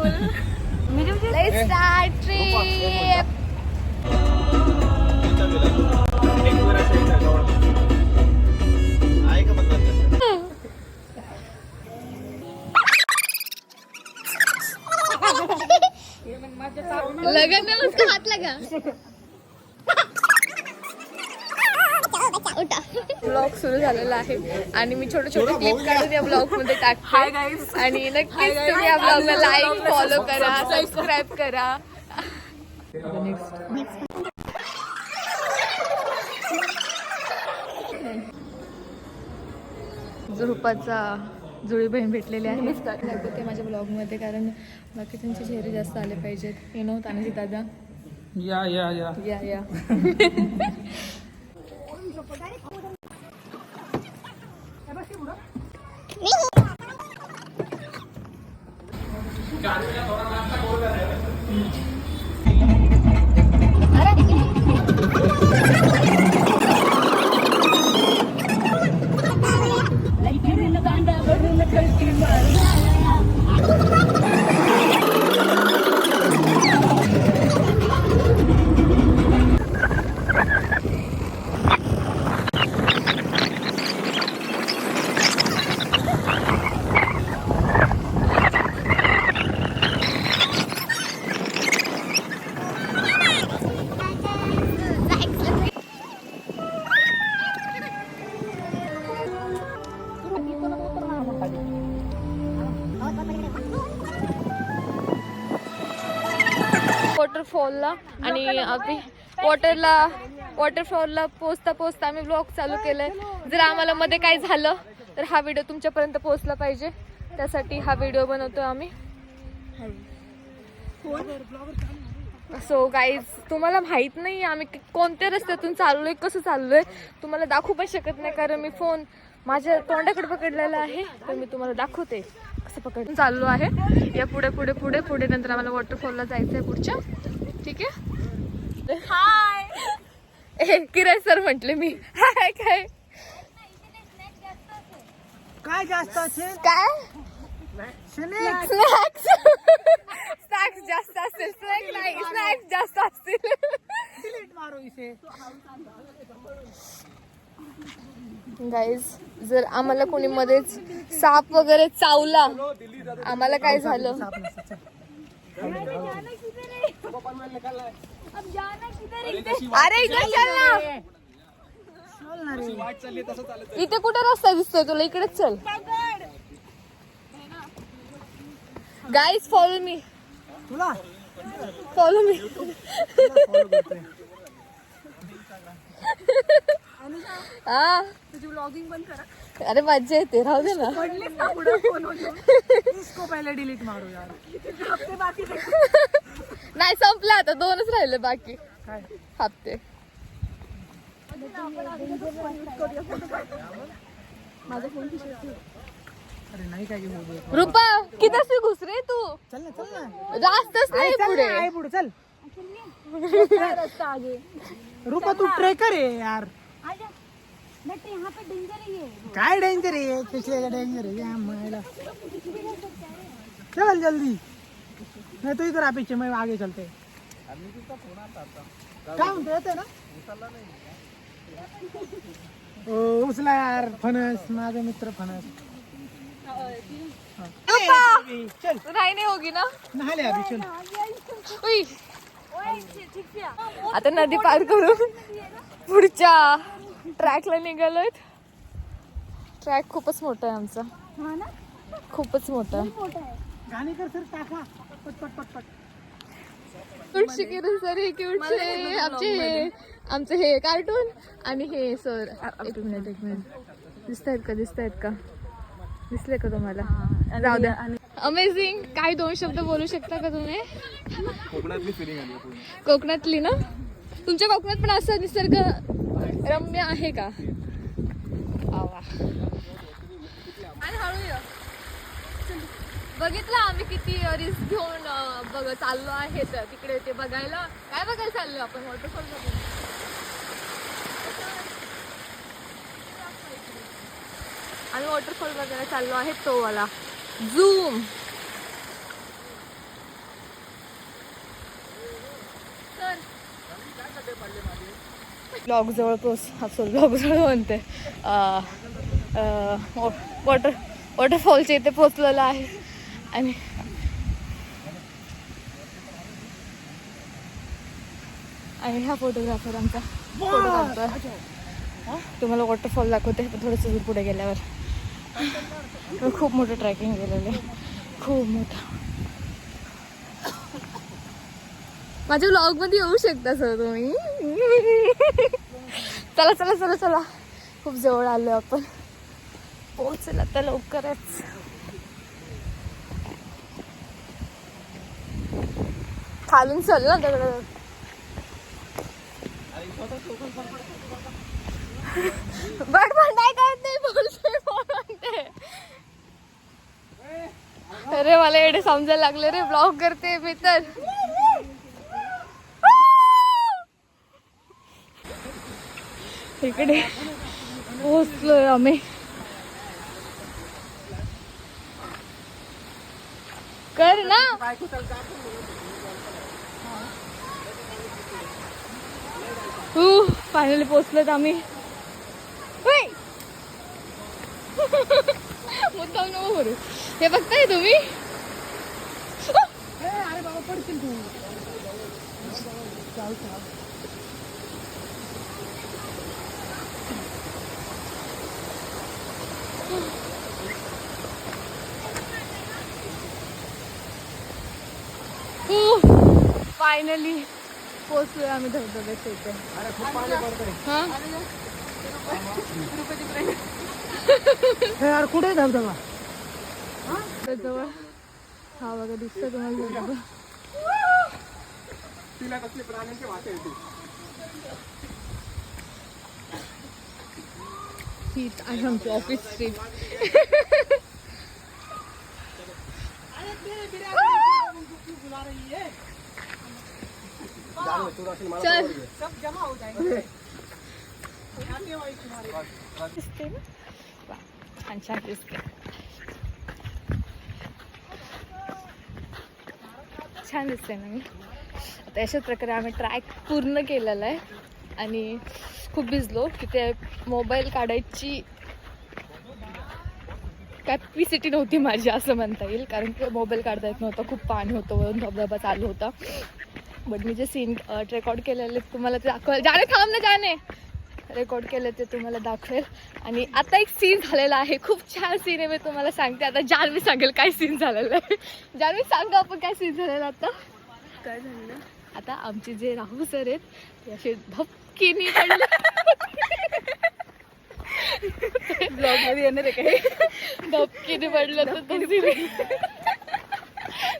Beautiful. Let's start trip. लगन में उसका हात लगा. ब्लॉग सुरू झालेला आहे आणि मी छोटे छोटे क्लिप काढून या ब्लॉग मध्ये टाकते. आणि नक्कीच तुम्ही या ब्लॉगला लाईक फॉलो करा, सबस्क्राईब करा. झोपाचा जुळी बहीण भेटलेली आहे. मीच दाखवते माझ्या ब्लॉगमध्ये, कारण बाकीच्यांचे चेहरे जास्त आले पाहिजेत. यु नो तानाजी दादा. या या या या या. वॉटरफॉलला आणि आम्ही वॉटरफॉलला पोचता पोचता आम्ही ब्लॉग चालू केलाय. जर आम्हाला मध्ये काय झालं तर हा व्हिडिओ तुमच्यापर्यंत पोहोचला पाहिजे, त्यासाठी हा व्हिडिओ बनवतो आम्ही. सो गाईज, तुम्हाला माहित नाही आम्ही कोणत्या रस्त्यातून चाललोय, कसं चाललोय. तुम्हाला दाखवू पण शकत नाही, कारण मी फोन माझ्या तोंडाकडे पकडलेला आहे. तर मी तुम्हाला दाखवते कसं पकडून चाललो आहे. या पुढे पुढे पुढे पुढे नंतर आम्हाला वॉटरफॉलला जायचं आहे पुढच्या. ठीक आहे. हाय किरण सर म्हटले मी. हाय काय काय जास्त असेल? काय स्नॅक्स स्नॅक्स जास्त असतील. स्नॅक्स नाही, स्नॅक्स जास्त असतील. डिलीट मारो इसे. गाईज, जर आम्हाला कोणी मध्येच साप वगैरे चावला, आम्हाला काय झालं, अरे इकडे चल ना. इथे कुठे रस्ता दिसतोय तुला? इकडेच चल. Guys follow me, follow me. हा, तुझी व्लॉगिंग बंद करा. अरे मजा येते, राहू दे ना. इसको पहिले डिलीट मारो यार. नाही, संपलं आता. 2च राहिले बाकी हप्ते. अरे नाही काय घेऊ. रुपा किती घुस रे तू? चल ना चल ना. जास्तच नाही पुढे. आहे पुढे चल. रुपा तू ट्रेकर आहे यार. काय डेंजर आहे? पिछले का डेंजर है. चल जल्दी. नहीं तो इधर आ पीछे, मैं आगे चलते. काय म्हणतो, येते ना? ओ उचला यार. फणस, माझा मित्र फणस. चल. नाही होगी ना. नहाले अभी चल. उई. आता नदी पार करून पुढच्या ट्रॅकला निघालोय. ट्रॅक खूपच मोठा आहे आमचा, खूपच मोठा. गाणी कर सर, टाका पट पट पट पट. क्यूटशी किरण सर, हे क्यूटचे आमचे हे कार्टून. आणि हे सर, एक मिनिट दिसतायत का दिसले का तुम्हाला? जाऊ द्या. अमेझिंग. काय 2 शब्द बोलू शकता का तुम्ही? कोकणातली फिलिंग आली. कोकणातली ना? तुमच्या कोकणात पण असं निसर्ग रम्य आहे का? आवा. आणि हळू बघितलं आम्ही किती रिस्क घेऊन चाललो आहे तर तिकडे ते बघायला. काय बघायला चाललो आपण? वॉटरफॉल बघायला. आम्ही वॉटरफॉल बघायला चाललो आहे, तो वाला झूम. ब्लॉग जवळ ब्लॉग जवळ म्हणते वॉटरफॉलच्या इथे पोचलेलं आहे. आणि हा फोटोग्राफर आमचा फोटो काढतोय. तुम्हाला वॉटरफॉल दाखवते थोडंसं दूर पुढे गेल्यावर. खूप मोठं ट्रॅकिंग केलेलं आहे, खूप मोठं. माझ्या व्लॉग मध्ये येऊ शकता सर तुम्ही. चला चला चला चला, खूप जवळ आलोय आपण. पोहोचला तर लवकरच. खालून चल ना दगड. बट काय करते बोलते. अरे मला एवढे समजायला लागले रे, ब्लॉग करते मी तर. इकडे पोहोचलोय आम्ही. कर ना. फायनली पोहोचलोत आम्ही. मुद्दाम नको करू. हे बघताय तुम्ही. अरे बाबा पडशील तू. फायनली पोहोचलोय आम्ही धबधब्याच्या इथे. यार कुठे धबधबा? जवळ हा बघा दिसतोय तुम्हाला धबधबा. तिला कसली प्राण्यांची वाट येते. हीच आहे आमची ऑफिस ट्रिप. चल दिसते ना, छान छान दिसते. छान दिसते ना मी. आता अशाच प्रकारे आम्ही ट्रॅक पूर्ण केलेला आहे. आणि खूप भिजलो. तिथे मोबाईल काढायची कॅपॅसिटी नव्हती माझी असं म्हणता येईल, कारण की मोबाईल काढता येत नव्हता. खूप पाणी होतं, वरून धबधबा चालू होता. बट मी जे सीन रेकॉर्ड केलेले तुम्हाला ते दाखवेल. जाणे थांब ना, जाणे रेकॉर्ड केले ते तुम्हाला दाखवेल. आणि आता एक सीन झालेला आहे, खूप छान सीन आहे. मी तुम्हाला सांगते आता. जान्हवी सांगेल काय सीन झालेलं आहे. जान्हवी सांगा आपण काय सीन झालेलं आता. काय झालं आता आमचे जे राहू सर आहेत ते असे धपकीने पडले. ब्लॉग मध्ये येणार आहे काही. धपकीने पडलं तर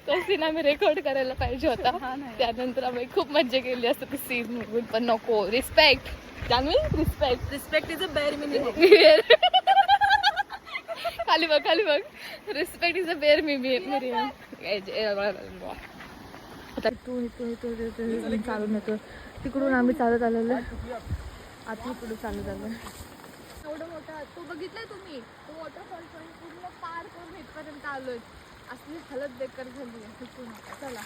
तो सीन आम्ही रेकॉर्ड करायला पाहिजे होता. त्यानंतर आम्ही खूप मज्जा केली असतं ते सीन बघून. पण नको. Respect Janhvi, respect. Respect is a bare minimum. खाली बघ, खाली बघ. Respect is a bare minimum. आता इथून चालून येतो. तिकडून आम्ही चालत आलेलो. आता इकडून चालत आलो. एवढं मोठा तो बघितलाय तुम्ही, तो वॉटरफॉल पण पूर्ण पार करून इथपर्यंत आलोय. असली हालत बेकार झाली आहे. चला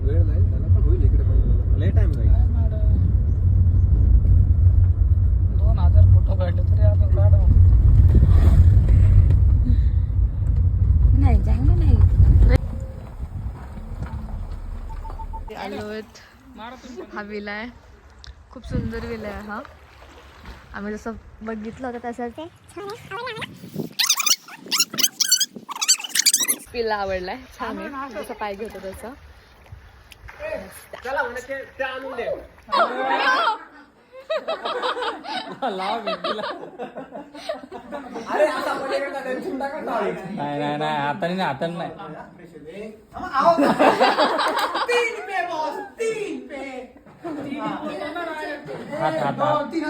वेळ नाही त्याला, पण होईल इकडे पण लय टाइम जाईल. 2000 फोटो काढले तरी आपण काढा. नाही चांगलं नाही. आलोय. हा विला आहे, खूप सुंदर विला आहे हा. आम्ही जसं बघितलं होतं तसंच विला आवडलाय. छान आहे, जसं पाहिजे होतं तसं. नाही नाही हाताने नाही, हाताने नाही. हात हात हात. वाचली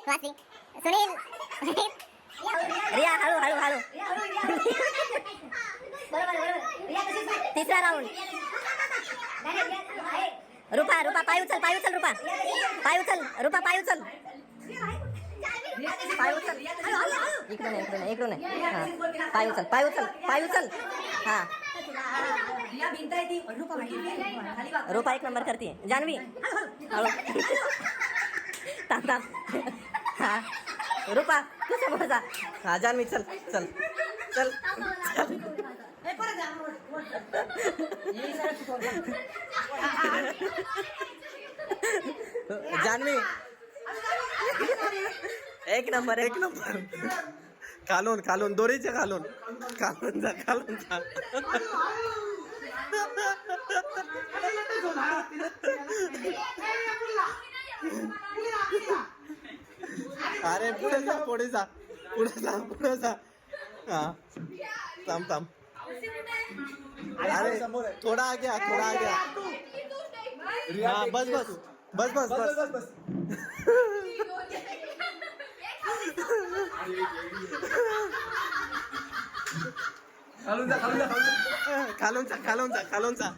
वासी सुनील रिया हळू हळू हळू तिसरा राऊंड रुपा रुपा पाय उचल रुपा पाय उचल इकडून हा पाय उचल हा रुपा एक नंबर करते जानवी हळू थांब हा रुपा तू समोर जा हा जानवी चल चल चल जानवी एक नंबर खालून दोरीच्या खालून जा अरे पुढे जा हा थांब अरे थोडा आगे हाँ बस खालून जा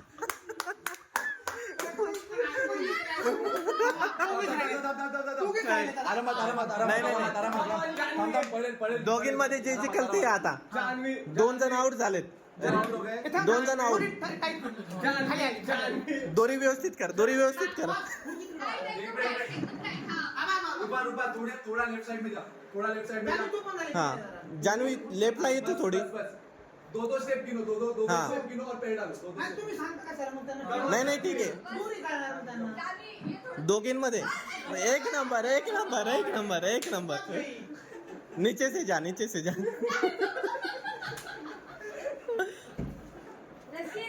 दोघींमध्ये जे कळते आता 2 जण आउट झालेत 2 जण आउट दोरी व्यवस्थित कर थोड़ा लेफ्ट साइड में जा हाँ जानवी लेफ्ट ला येते थोडी दो स्टेप गिनो दो हाँ. स्टेप गिनो और पैर डालो नाही ठीक आहे दोघींमध्ये एक नंबर नीचे से जा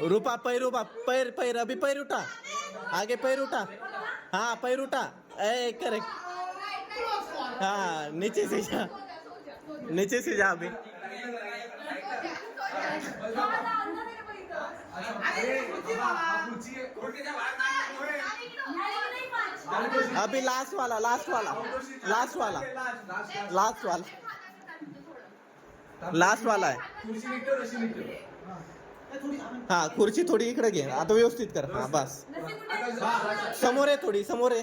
रूपा पैर अभी पैर उठा आगे पैर उठा हाँ पैर उठा करेक्ट हाँ नीचे से जा अभी अभी लास्ट वाला है हाँ खुर्ची थोडी इकडे घे आता व्यवस्थित कर हाँ बस समोर आहे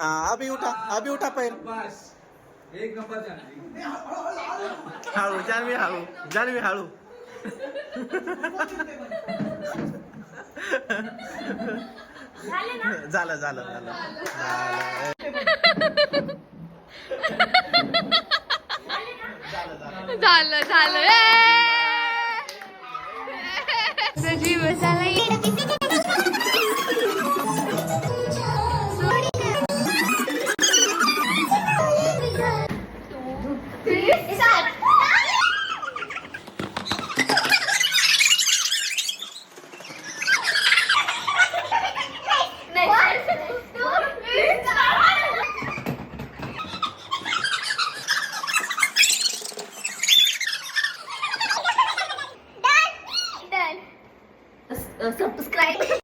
हाँ अभी उठा पैर एक नंबर जानवी हळू झालं सजीव subscribe. Like,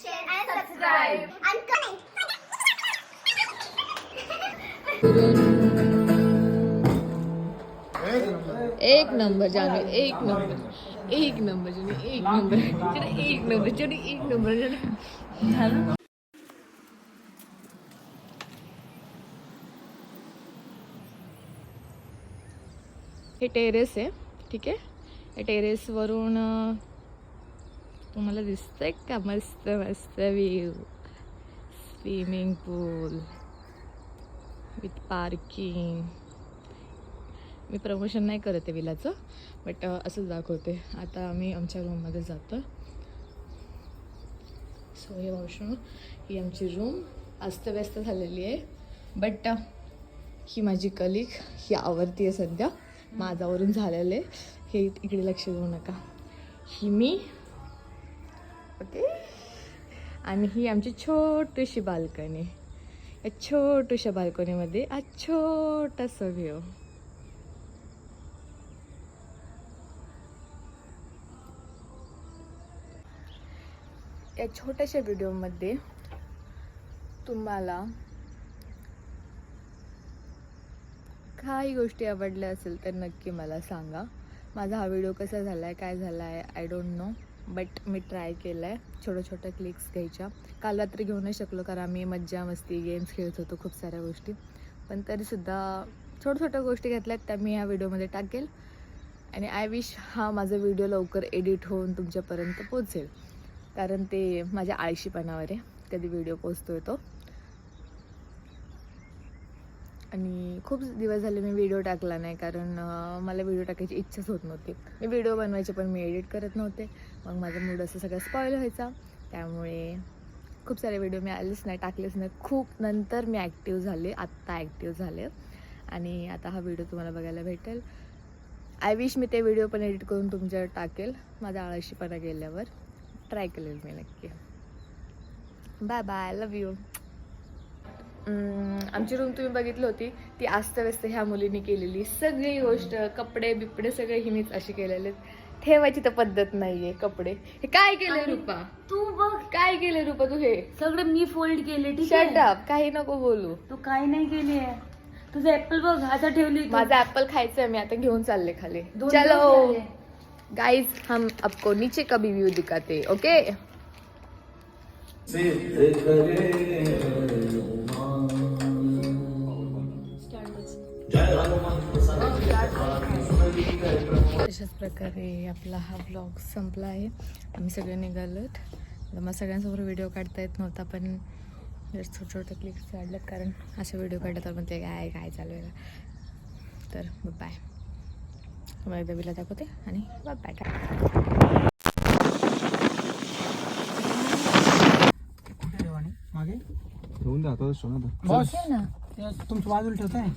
share, and subscribe. And comment. एक नंबर जानवी एक नंबर झालं. हे टेरेस आहे ठीक आहे. या टेरेसवरून तुम्हाला दिसतंय का मस्त view swimming pool with parking. Me promotion नाही करत आहे विलाचं बट असंच दाखवते. आता आम्ही आमच्या रूममध्ये जातो. सो हे वॉशरूम ही आमची रूम अस्तव्यस्त झालेली आहे बट ही माझी कलिग ही आवडती आहे सध्या. माझ्यावरून झालेलं आहे हे इकडे लक्ष देऊ नका. ही मी ओके आणि ही आमची छोटीशी बाल्कनी. या छोट्याशा बाल्कनीमध्ये आज छोटासा व्ह्यू. या छोट्याशा व्हिडिओमध्ये तुम्हाला काही गोष्टी आवडल्या असेल तर नक्की मला सांगा. माझा हा व्हिडिओ कसा झाला आहे, काय झाला आहे, I don't know, but me try केलं आहे छोट्या क्लिक्स घ्यायच्या. काल रात्री घेऊ नाही शकलो कारण आम्ही मज्जा मस्ती गेम्स खेळत होतो खूप साऱ्या गोष्टी, पण तरीसुद्धा छोट्या गोष्टी घेतल्यात त्या मी ह्या व्हिडिओमध्ये टाकेल. आणि आय विश हा माझा व्हिडिओ लवकर एडिट होऊन तुमच्यापर्यंत पोचेल, कारण ते माझ्या आळशीपणावर आहे कधी व्हिडिओ पोचतो येतो. आणि खूप दिवस झाले मी व्हिडिओ टाकला नाही कारण मला व्हिडिओ टाकायची इच्छाच होत नव्हती. मी व्हिडिओ बनवायचे पण मी एडिट करत नव्हते, मग माझा मूड असं सगळं स्पॉईल व्हायचा. त्यामुळे खूप सारे व्हिडिओ मी आलेच नाही, टाकलेच नाही. खूप नंतर मी ॲक्टिव्ह झाले, आत्ता ॲक्टिव्ह झाले आणि आता हा व्हिडिओ तुम्हाला बघायला भेटेल. आय विश मी ते व्हिडिओ पण एडिट करून तुमच्यावर टाकेल. माझा आळशीपणा गेल्यावर ट्राय करेल मी नक्की. Bye bye, love you. आमची रूम तुम्ही बघितली होती, ती अस्तव्यस्त ह्या मुलीने केलेली. सगळी गोष्ट कपडे बिपडे सगळे हिनीच अशी केलेले. ठेवायची तर पद्धत नाहीये कपडे. हे काय केले रूपा, तू बघ काय केले रूपा तू? हे सगळं मी फोल्ड केले. ठीक शट अप, काही नको बोलू. तू काय नाही केली आहे. तुझं ऍपल बघ आता ठेवली. माझा ऍपल खायचंय, मी आता घेऊन चालले खाली. दोन चलो दिवस झाले. गाइज, हम आपको नीचे का भी व्यू दिखाते. ओके अशाच प्रकारे आपला हा ब्लॉग संपला आहे. आम्ही सगळे निघालोत. मला सगळ्यांसमोर व्हिडिओ काढता येत नव्हता, पण छोटे क्लिप्स काढल्यात कारण असे व्हिडिओ काढतात आपण ते काय चालू आहे. तर बाय, तुम्हाला एकदा बिला दाखवते आणि बाय. मागे ठेवून द्या आता बॉस तुमच्या बाजूला ठेवताय.